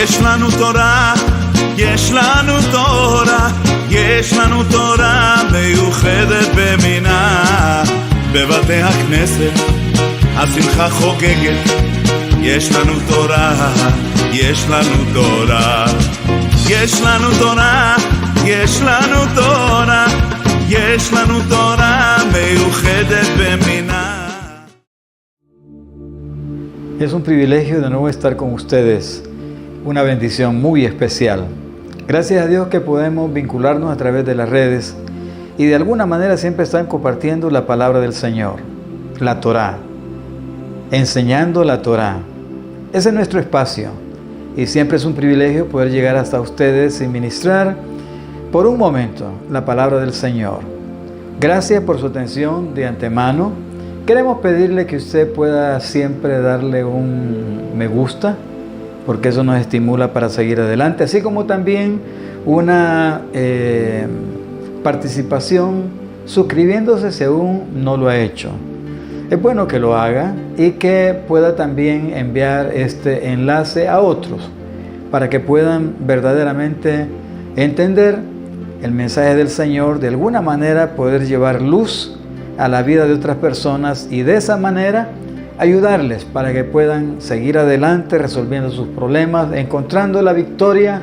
יש לנו תורה, יש לנו תורה, יש לנו תורה מיוחדת במינה. בבתי הכנסת השמחה חוגגת, יש לנו תורה, יש לנו תורה, יש לנו תורה, יש לנו תורה, יש לנו תורה מיוחדת במינה. Es un privilegio de nuevo estar con ustedes, una bendición muy especial. Gracias a Dios que podemos vincularnos a través de las redes y de alguna manera siempre están compartiendo la palabra del Señor, la Torá, enseñando la Torá. Ese es nuestro espacio y siempre es un privilegio poder llegar hasta ustedes y ministrar por un momento la palabra del Señor. Gracias por su atención de antemano. Queremos pedirle que usted pueda siempre darle un me gusta, porque eso nos estimula para seguir adelante, así como también una participación suscribiéndose si aún no lo ha hecho. Es bueno que lo haga y que pueda también enviar este enlace a otros para que puedan verdaderamente entender el mensaje del Señor, de alguna manera poder llevar luz a la vida de otras personas y de esa manera ayudarles para que puedan seguir adelante resolviendo sus problemas, encontrando la victoria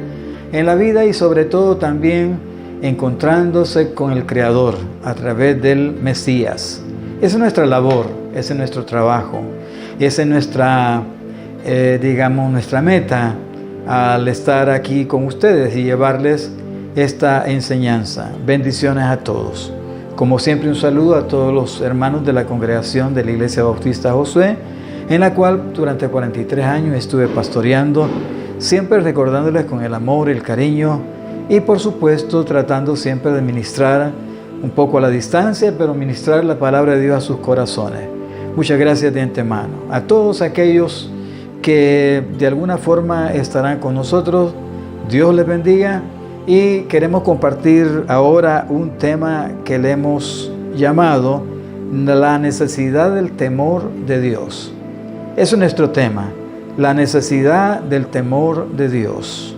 en la vida y sobre todo también encontrándose con el Creador a través del Mesías. Esa es nuestra labor, ese es nuestro trabajo, esa es nuestra, nuestra meta al estar aquí con ustedes y llevarles esta enseñanza. Bendiciones a todos. Como siempre, un saludo a todos los hermanos de la congregación de la Iglesia Bautista Josué, en la cual durante 43 años estuve pastoreando, siempre recordándoles con el amor, el cariño y por supuesto tratando siempre de ministrar un poco a la distancia, pero ministrar la palabra de Dios a sus corazones. Muchas gracias de antemano. A todos aquellos que de alguna forma estarán con nosotros, Dios les bendiga. Y queremos compartir ahora un tema que le hemos llamado la necesidad del temor de Dios. Ese es nuestro tema, la necesidad del temor de Dios.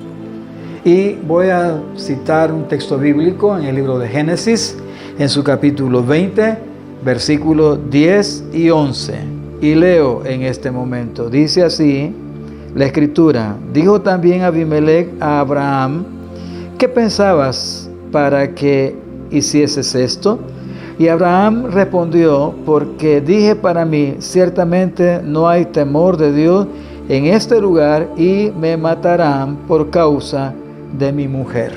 Y voy a citar un texto bíblico en el libro de Génesis, en su capítulo 20, versículos 10 y 11. Y leo en este momento, dice así la Escritura: dijo también Abimelech a Abraham: ¿qué pensabas para que hicieses esto? Y Abraham respondió: porque dije para mí, ciertamente no hay temor de Dios en este lugar y me matarán por causa de mi mujer.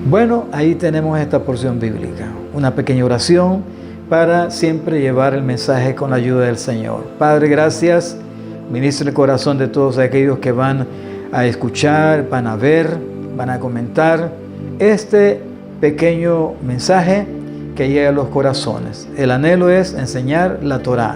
Bueno, ahí tenemos esta porción bíblica, una pequeña oración para siempre llevar el mensaje con la ayuda del Señor. Padre, gracias. Ministra el corazón de todos aquellos que van a escuchar, van a ver, van a comentar este pequeño mensaje que llega a los corazones. El anhelo es enseñar la Torá,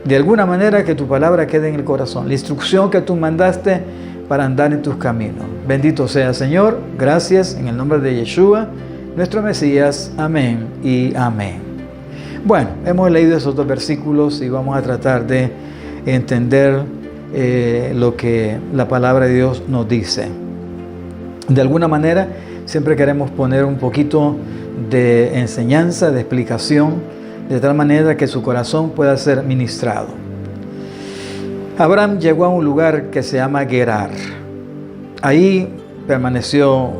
de alguna manera que tu palabra quede en el corazón, la instrucción que tú mandaste para andar en tus caminos. Bendito sea, Señor. Gracias en el nombre de Yeshua, nuestro Mesías. Amén y amén. Bueno, hemos leído esos dos versículos y vamos a tratar de entender lo que la palabra de Dios nos dice. De alguna manera, siempre queremos poner un poquito de enseñanza, de explicación, de tal manera que su corazón pueda ser ministrado. Abraham llegó a un lugar que se llama Gerar. Ahí permaneció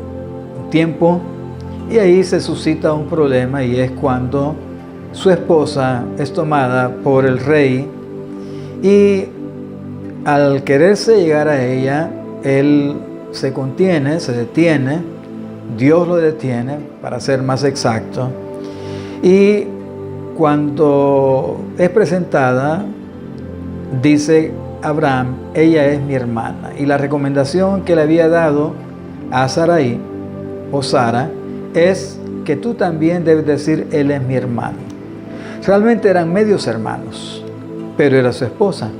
un tiempo y ahí se suscita un problema, y es cuando su esposa es tomada por el rey y al quererse llegar a ella, él se contiene, se detiene, Dios lo detiene, para ser más exacto, y cuando es presentada, dice Abraham: ella es mi hermana. Y la recomendación que le había dado a Sarai o Sara es que tú también debes decir: él es mi hermano. Realmente eran medios hermanos, pero era su esposa.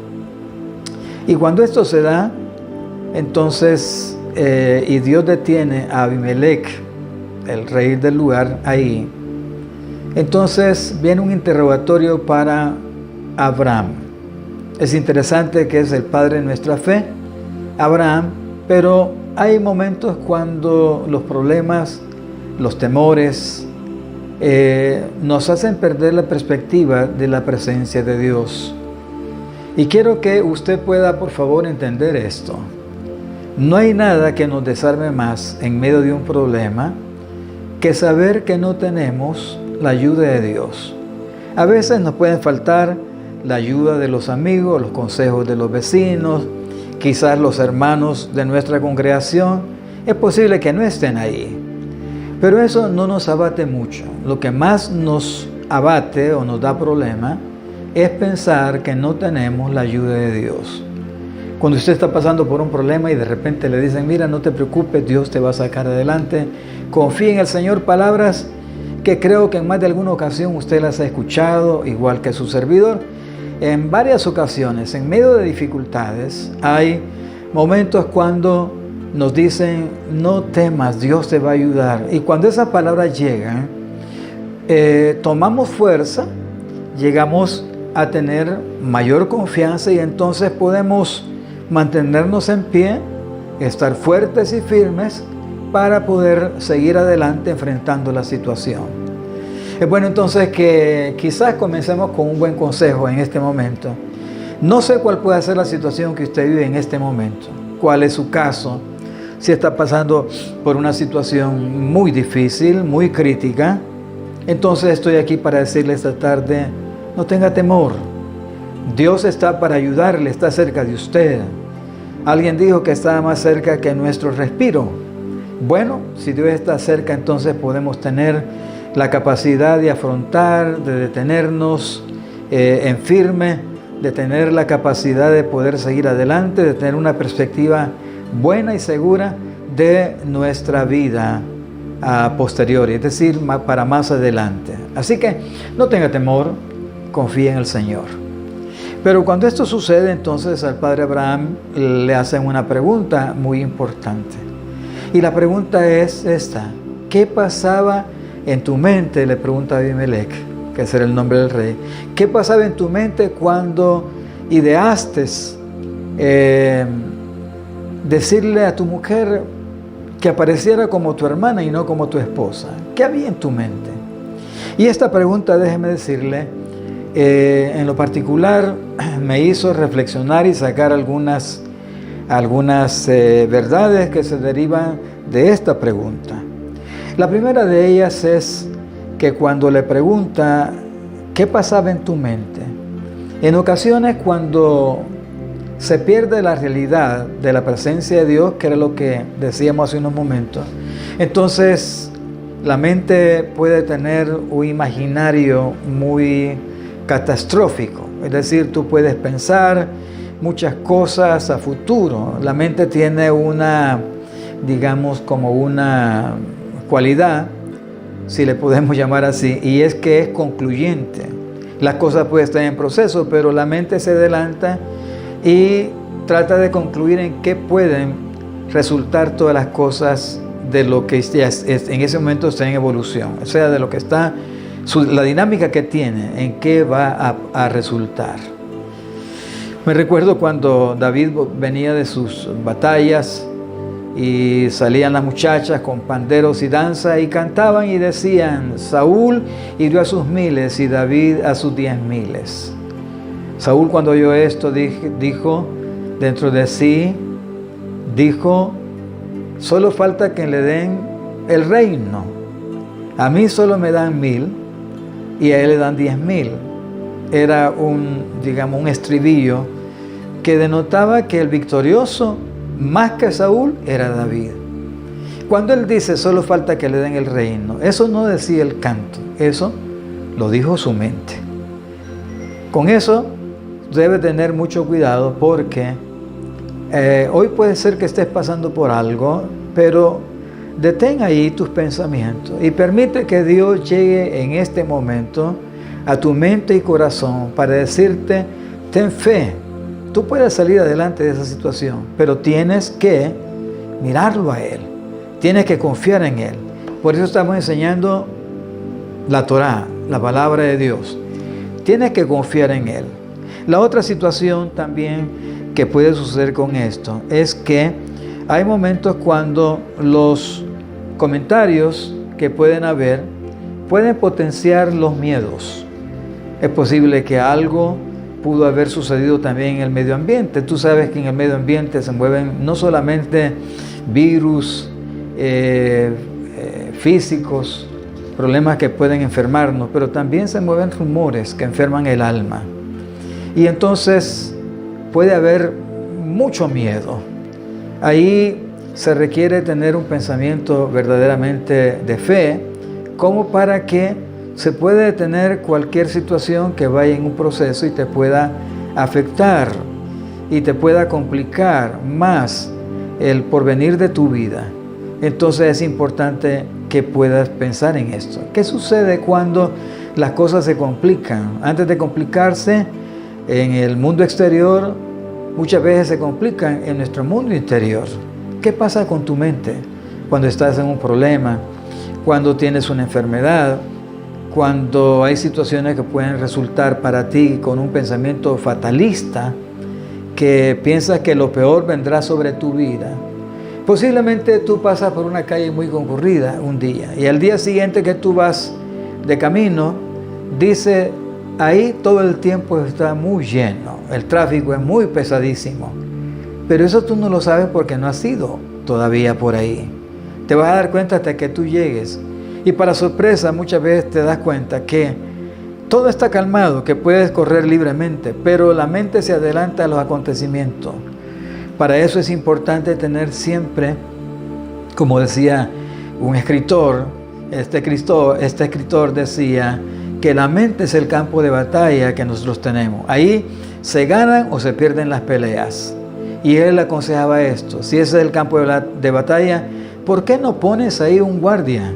Y cuando esto se da, entonces, y Dios detiene a Abimelech, el rey del lugar, ahí, entonces viene un interrogatorio para Abraham. Es interesante que es el padre de nuestra fe, Abraham, pero hay momentos cuando los problemas, los temores, nos hacen perder la perspectiva de la presencia de Dios. Y quiero que usted pueda, por favor, entender esto. No hay nada que nos desarme más en medio de un problema que saber que no tenemos la ayuda de Dios. A veces nos pueden faltar la ayuda de los amigos, los consejos de los vecinos, quizás los hermanos de nuestra congregación. Es posible que no estén ahí. Pero eso no nos abate mucho. Lo que más nos abate o nos da problema es pensar que no tenemos la ayuda de Dios. Cuando usted está pasando por un problema y de repente le dicen, mira, no te preocupes, Dios te va a sacar adelante, confía en el Señor, palabras que creo que en más de alguna ocasión usted las ha escuchado, igual que su servidor. En varias ocasiones, en medio de dificultades, hay momentos cuando nos dicen, no temas, Dios te va a ayudar. Y cuando esas palabras llegan, tomamos fuerza, llegamos a tener mayor confianza y entonces podemos mantenernos en pie, estar fuertes y firmes para poder seguir adelante enfrentando la situación. Es bueno entonces que quizás comencemos con un buen consejo en este momento. No sé cuál puede ser la situación que usted vive en este momento, cuál es su caso, si está pasando por una situación muy difícil, muy crítica. Entonces estoy aquí para decirle esta tarde, no tenga temor. Dios está para ayudarle, está cerca de usted. Alguien dijo que estaba más cerca que nuestro respiro. Bueno, si Dios está cerca, entonces podemos tener la capacidad de afrontar, de detenernos en firme, de tener la capacidad de poder seguir adelante, de tener una perspectiva buena y segura de nuestra vida posterior, es decir, para más adelante. Así que no tenga temor, confíe en el Señor. Pero cuando esto sucede, entonces al padre Abraham le hacen una pregunta muy importante. Y la pregunta es esta: ¿qué pasaba en tu mente? Le pregunta Abimelech, que ese era el nombre del rey. ¿Qué pasaba en tu mente cuando ideaste decirle a tu mujer que apareciera como tu hermana y no como tu esposa? ¿Qué había en tu mente? Y esta pregunta, déjeme decirle, en lo particular me hizo reflexionar y sacar algunas verdades que se derivan de esta pregunta. La primera de ellas es que cuando le pregunta ¿qué pasaba en tu mente? En ocasiones cuando se pierde la realidad de la presencia de Dios, que era lo que decíamos hace unos momentos, entonces la mente puede tener un imaginario muy catastrófico. Es decir, tú puedes pensar muchas cosas a futuro. La mente tiene una, digamos, como una cualidad, si le podemos llamar así, y es que es concluyente. Las cosas pueden estar en proceso, pero la mente se adelanta y trata de concluir en qué pueden resultar todas las cosas de lo que en ese momento está en evolución, o sea, de lo que está, la dinámica que tiene, en qué va a resultar. Me recuerdo cuando David venía de sus batallas y salían las muchachas con panderos y danza y cantaban y decían: Saúl hirió a sus 1000 y David a sus 10,000. Saúl, cuando oyó esto, dijo dentro de sí, solo falta que le den el reino. A mí solo me dan 1000 y a él le dan 10,000. Era un estribillo que denotaba que el victorioso, más que Saúl, era David. Cuando él dice solo falta que le den el reino, eso no decía el canto, eso lo dijo su mente. Con eso debe tener mucho cuidado, porque hoy puede ser que estés pasando por algo, pero detén ahí tus pensamientos y permite que Dios llegue en este momento a tu mente y corazón para decirte: ten fe, tú puedes salir adelante de esa situación, pero tienes que mirarlo a Él, tienes que confiar en Él. Por eso estamos enseñando la Torá, la palabra de Dios. Tienes que confiar en Él. La otra situación también que puede suceder con esto es que hay momentos cuando los comentarios que pueden haber pueden potenciar los miedos. Es posible que algo pudo haber sucedido también en el medio ambiente. Tú sabes que en el medio ambiente se mueven no solamente virus físicos, problemas que pueden enfermarnos, pero también se mueven rumores que enferman el alma. Y entonces puede haber mucho miedo. Ahí se requiere tener un pensamiento verdaderamente de fe, como para que se pueda detener cualquier situación que vaya en un proceso y te pueda afectar y te pueda complicar más el porvenir de tu vida. Entonces es importante que puedas pensar en esto. ¿Qué sucede cuando las cosas se complican? Antes de complicarse en el mundo exterior, muchas veces se complican en nuestro mundo interior. ¿Qué pasa con tu mente cuando estás en un problema, cuando tienes una enfermedad, cuando hay situaciones que pueden resultar para ti con un pensamiento fatalista, que piensas que lo peor vendrá sobre tu vida? Posiblemente tú pasas por una calle muy concurrida un día y al día siguiente que tú vas de camino, dice, ahí todo el tiempo está muy lleno, el tráfico es muy pesadísimo. Pero eso tú no lo sabes porque no has ido todavía por ahí. Te vas a dar cuenta hasta que tú llegues. Y para sorpresa muchas veces te das cuenta que todo está calmado, que puedes correr libremente, pero la mente se adelanta a los acontecimientos. Para eso es importante tener siempre, como decía un escritor, este escritor decía que la mente es el campo de batalla que nosotros tenemos. Ahí se ganan o se pierden las peleas. Y él aconsejaba esto: si ese es el campo de batalla, ¿por qué no pones ahí un guardia?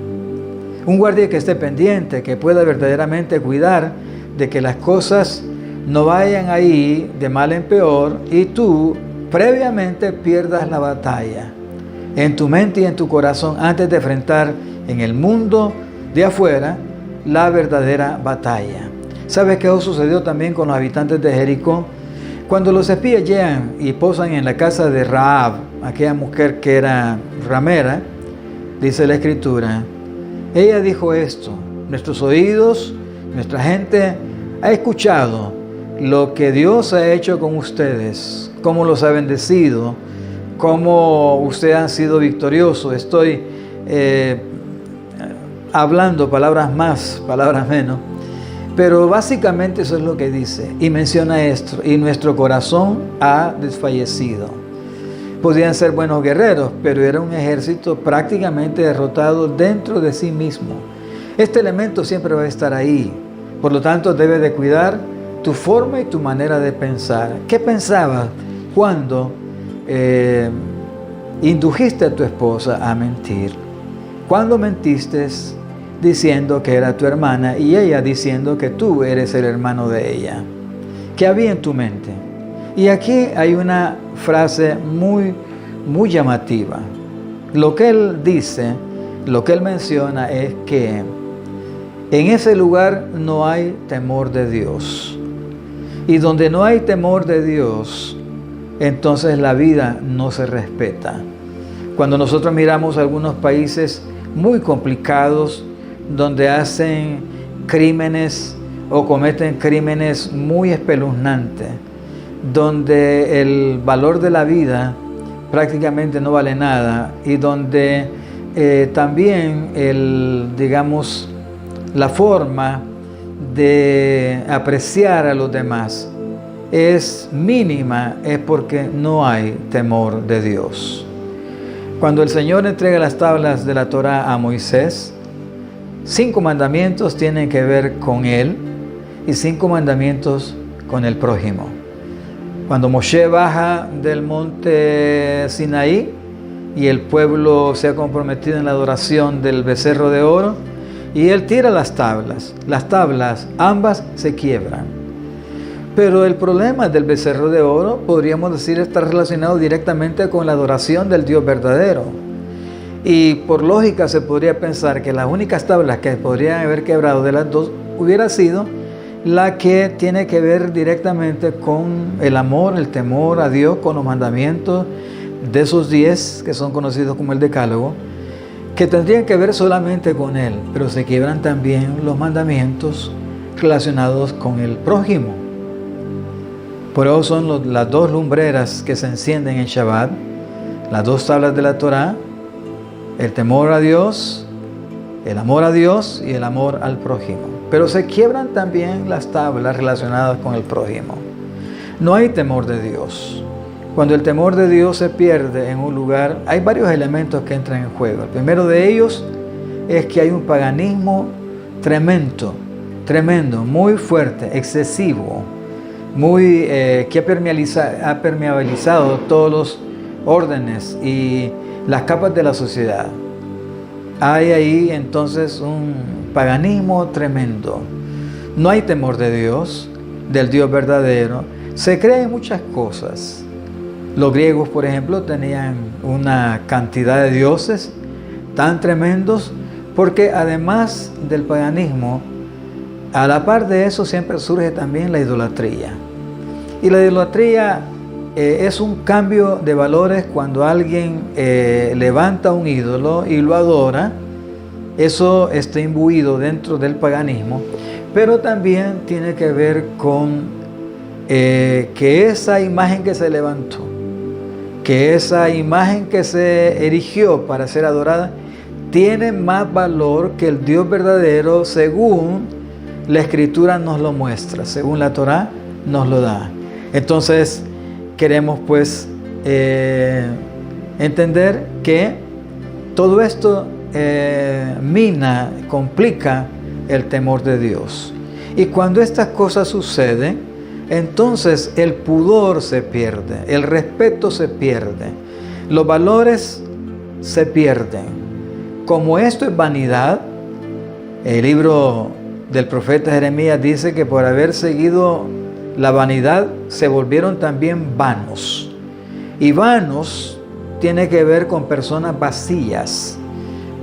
Un guardia que esté pendiente, que pueda verdaderamente cuidar de que las cosas no vayan ahí de mal en peor y tú previamente pierdas la batalla en tu mente y en tu corazón antes de enfrentar en el mundo de afuera la verdadera batalla. ¿Sabes qué sucedió también con los habitantes de Jericó? Cuando los espías llegan y posan en la casa de Rahab, aquella mujer que era ramera, dice la Escritura, ella dijo esto: nuestros oídos, nuestra gente ha escuchado lo que Dios ha hecho con ustedes, cómo los ha bendecido, cómo ustedes han sido victoriosos. Estoy hablando palabras más, palabras menos, pero básicamente eso es lo que dice, y menciona esto: y nuestro corazón ha desfallecido. Podían ser buenos guerreros, pero era un ejército prácticamente derrotado dentro de sí mismo. Este elemento siempre va a estar ahí, por lo tanto debes de cuidar tu forma y tu manera de pensar. ¿Qué pensabas cuando indujiste a tu esposa a mentir? Cuando mentiste diciendo que era tu hermana y ella diciendo que tú eres el hermano de ella. ¿Qué había en tu mente? Y aquí hay una frase muy llamativa. Lo que él dice, lo que él menciona es que en ese lugar no hay temor de Dios. Y donde no hay temor de Dios, entonces la vida no se respeta. Cuando nosotros miramos algunos países muy complicados, donde hacen crímenes o cometen crímenes muy espeluznantes, donde el valor de la vida prácticamente no vale nada y donde también la forma de apreciar a los demás es mínima, es porque no hay temor de Dios. Cuando el Señor entrega las tablas de la Torá a Moisés, 5 mandamientos tienen que ver con él y 5 mandamientos con el prójimo. Cuando Moshe baja del monte Sinaí y el pueblo se ha comprometido en la adoración del becerro de oro, y él tira las tablas ambas se quiebran. Pero el problema del becerro de oro, podríamos decir, está relacionado directamente con la adoración del Dios verdadero. Y por lógica se podría pensar que las únicas tablas que podrían haber quebrado de las dos hubiera sido la que tiene que ver directamente con el amor, el temor a Dios, con los mandamientos de esos 10 que son conocidos como el Decálogo, que tendrían que ver solamente con Él, pero se quiebran también los mandamientos relacionados con el prójimo. Por eso son las 2 lumbreras que se encienden en Shabbat, las 2 tablas de la Torá, el temor a Dios, el amor a Dios y el amor al prójimo. Pero se quiebran también las tablas relacionadas con el prójimo. No hay temor de Dios. Cuando el temor de Dios se pierde en un lugar, hay varios elementos que entran en juego. El primero de ellos es que hay un paganismo tremendo, muy fuerte, excesivo, que ha permeabilizado todos los órdenes y las capas de la sociedad. Hay ahí entonces un paganismo tremendo. No hay temor de Dios, del Dios verdadero. Se creen muchas cosas. Los griegos, por ejemplo, tenían una cantidad de dioses tan tremendos, porque además del paganismo, a la par de eso siempre surge también la idolatría. Y la idolatría es un cambio de valores cuando alguien levanta un ídolo y lo adora. Eso está imbuido dentro del paganismo, pero también tiene que ver con que esa imagen que se levantó, que esa imagen que se erigió para ser adorada, tiene más valor que el Dios verdadero según la Escritura nos lo muestra, según la Torá nos lo da. Entonces queremos pues entender que todo esto complica el temor de Dios. Y cuando estas cosas suceden, entonces el pudor se pierde, el respeto se pierde, los valores se pierden. Como esto es vanidad, el libro del profeta Jeremías dice que por haber seguido la vanidad se volvieron también vanos. Y vanos tiene que ver con personas vacías.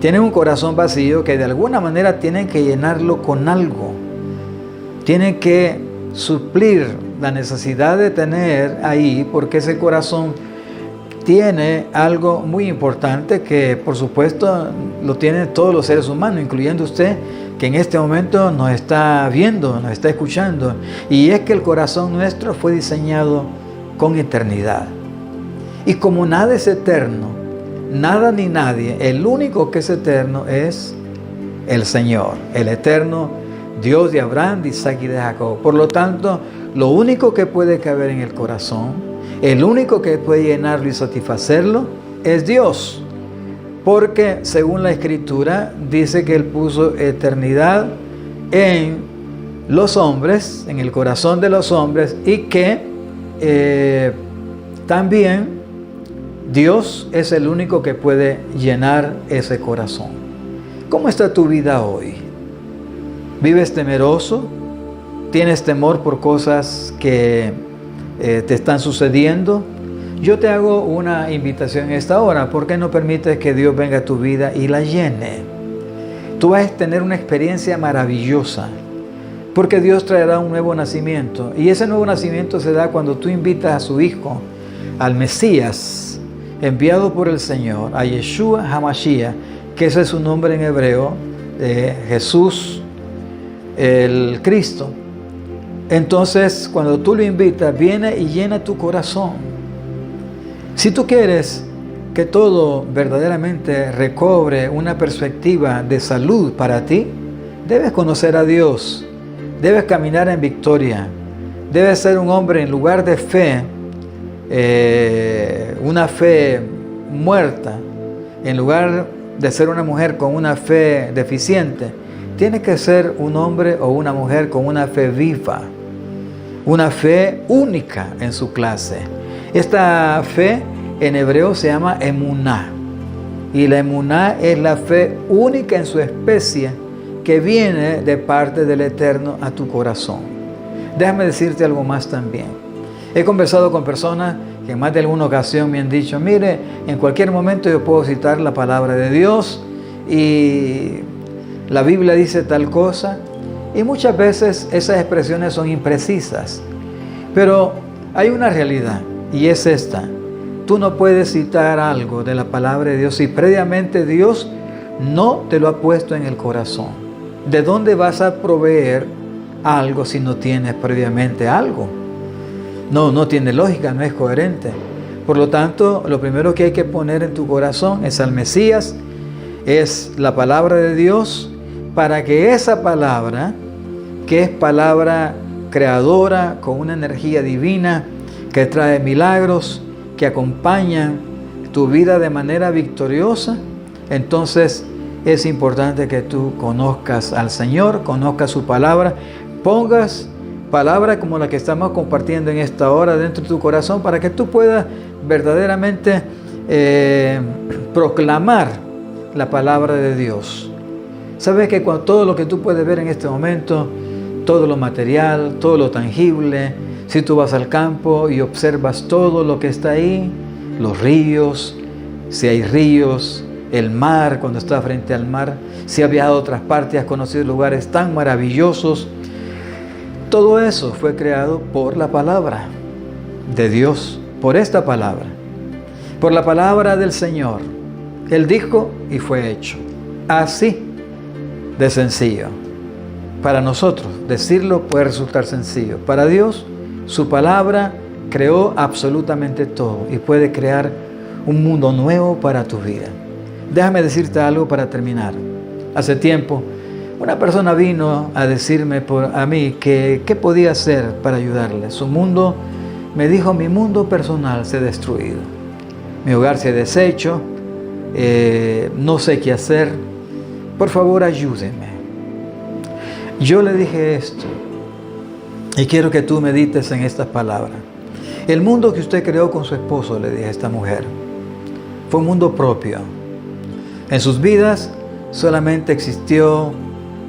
Tienen un corazón vacío que de alguna manera tienen que llenarlo con algo. Tienen que suplir la necesidad de tener ahí, porque ese corazón tiene algo muy importante que por supuesto lo tienen todos los seres humanos, incluyendo usted, que en este momento nos está viendo, nos está escuchando, y es que el corazón nuestro fue diseñado con eternidad. Y como nada es eterno, nada ni nadie, el único que es eterno es el Señor, el eterno Dios de Abraham, de Isaac y de Jacob. Por lo tanto, lo único que puede caber en el corazón, el único que puede llenarlo y satisfacerlo, es Dios. Porque según la Escritura dice que Él puso eternidad en los hombres, en el corazón de los hombres, y que también Dios es el único que puede llenar ese corazón. ¿Cómo está tu vida hoy? ¿Vives temeroso? ¿Tienes temor por cosas que te están sucediendo? Yo te hago una invitación en esta hora. ¿Por qué no permites que Dios venga a tu vida y la llene? Tú vas a tener una experiencia maravillosa, porque Dios traerá un nuevo nacimiento. Y ese nuevo nacimiento se da cuando tú invitas a su Hijo, al Mesías, enviado por el Señor, a Yeshua HaMashiach, que ese es su nombre en hebreo, Jesús, el Cristo. Entonces, cuando tú lo invitas, viene y llena tu corazón. Si tú quieres que todo verdaderamente recobre una perspectiva de salud para ti, debes conocer a Dios, debes caminar en victoria, debes ser un hombre en lugar de fe, una fe muerta, en lugar de ser una mujer con una fe deficiente. Tienes que ser un hombre o una mujer con una fe viva, una fe única en su clase. Esta fe en hebreo se llama emuná, y la emuná es la fe única en su especie que viene de parte del Eterno a tu corazón. Déjame decirte algo más también. He conversado con personas que en más de alguna ocasión me han dicho: mire, en cualquier momento yo puedo citar la palabra de Dios y la Biblia dice tal cosa, Y muchas veces esas expresiones son imprecisas. Pero hay una realidad, y es esta. Tú no puedes citar algo de la palabra de Dios si previamente Dios no te lo ha puesto en el corazón. ¿De dónde vas a proveer algo si no tienes previamente algo? No tiene lógica, no es coherente. Por lo tanto, lo primero que hay que poner en tu corazón es al Mesías, es la palabra de Dios, para que esa palabra, que es palabra creadora, con una energía divina, que trae milagros, que acompañan tu vida de manera victoriosa, entonces es importante que tú conozcas al Señor, conozcas su palabra, pongas palabra como la que estamos compartiendo en esta hora dentro de tu corazón, para que tú puedas verdaderamente proclamar la palabra de Dios. Sabes que con todo lo que tú puedes ver en este momento, todo lo material, todo lo tangible, si tú vas al campo y observas todo lo que está ahí, los ríos, si hay ríos, el mar, cuando está frente al mar, si has viajado a otras partes, has conocido lugares tan maravillosos, todo eso fue creado por la palabra de Dios, por esta palabra, por la palabra del Señor. Él dijo y fue hecho. Así de sencillo. Para nosotros decirlo puede resultar sencillo. Para Dios, su palabra creó absolutamente todo y puede crear un mundo nuevo para tu vida. Déjame decirte algo para terminar. Hace tiempo, una persona vino a decirme a mí que qué podía hacer para ayudarle. Su mundo, me dijo, mi mundo personal se ha destruido. Mi hogar se ha deshecho. No sé qué hacer. Por favor, ayúdeme. Yo le dije esto. Y quiero que tú medites en estas palabras. El mundo que usted creó con su esposo, le dije a esta mujer, fue un mundo propio. En sus vidas solamente existió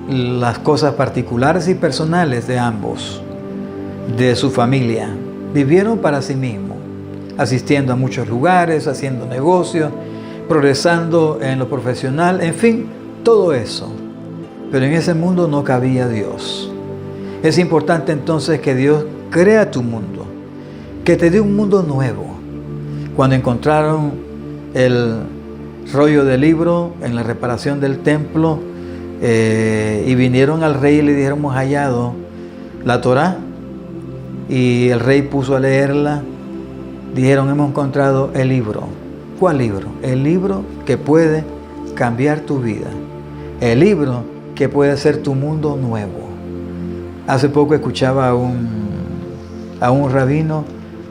las cosas particulares y personales de ambos, de su familia. Vivieron para sí mismos, asistiendo a muchos lugares, haciendo negocios, progresando en lo profesional, en fin, todo eso. Pero en ese mundo no cabía Dios. Es importante entonces que Dios crea tu mundo, que te dé un mundo nuevo. Cuando encontraron el rollo del libro en la reparación del templo y vinieron al rey y le dijeron, hemos hallado la Torá, y el rey puso a leerla, dijeron, hemos encontrado el libro. ¿Cuál libro? El libro que puede cambiar tu vida, el libro que puede hacer tu mundo nuevo. Hace poco escuchaba a un rabino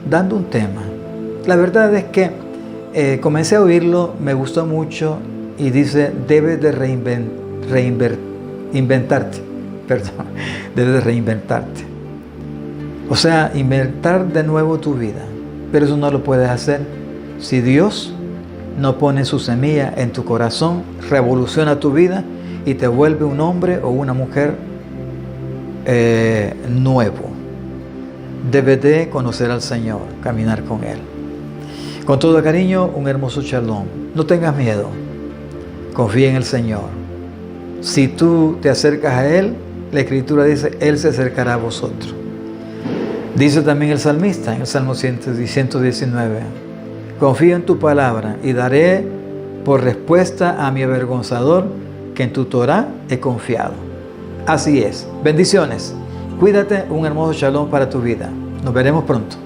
dando un tema. La verdad es que comencé a oírlo, me gustó mucho y dice, debes de reinventarte. Debes de reinventarte. O sea, inventar de nuevo tu vida. Pero eso no lo puedes hacer si Dios no pone su semilla en tu corazón, revoluciona tu vida y te vuelve un hombre o una mujer nuevo. Debes de conocer al Señor, caminar con Él. Con todo cariño, un hermoso shalom. No tengas miedo. Confía en el Señor. Si tú te acercas a Él, la Escritura dice, Él se acercará a vosotros. Dice también el salmista en el Salmo 119, confío en tu palabra y daré por respuesta a mi avergonzador que en tu Torá he confiado. Así es. Bendiciones. Cuídate, un hermoso shalom para tu vida. Nos veremos pronto.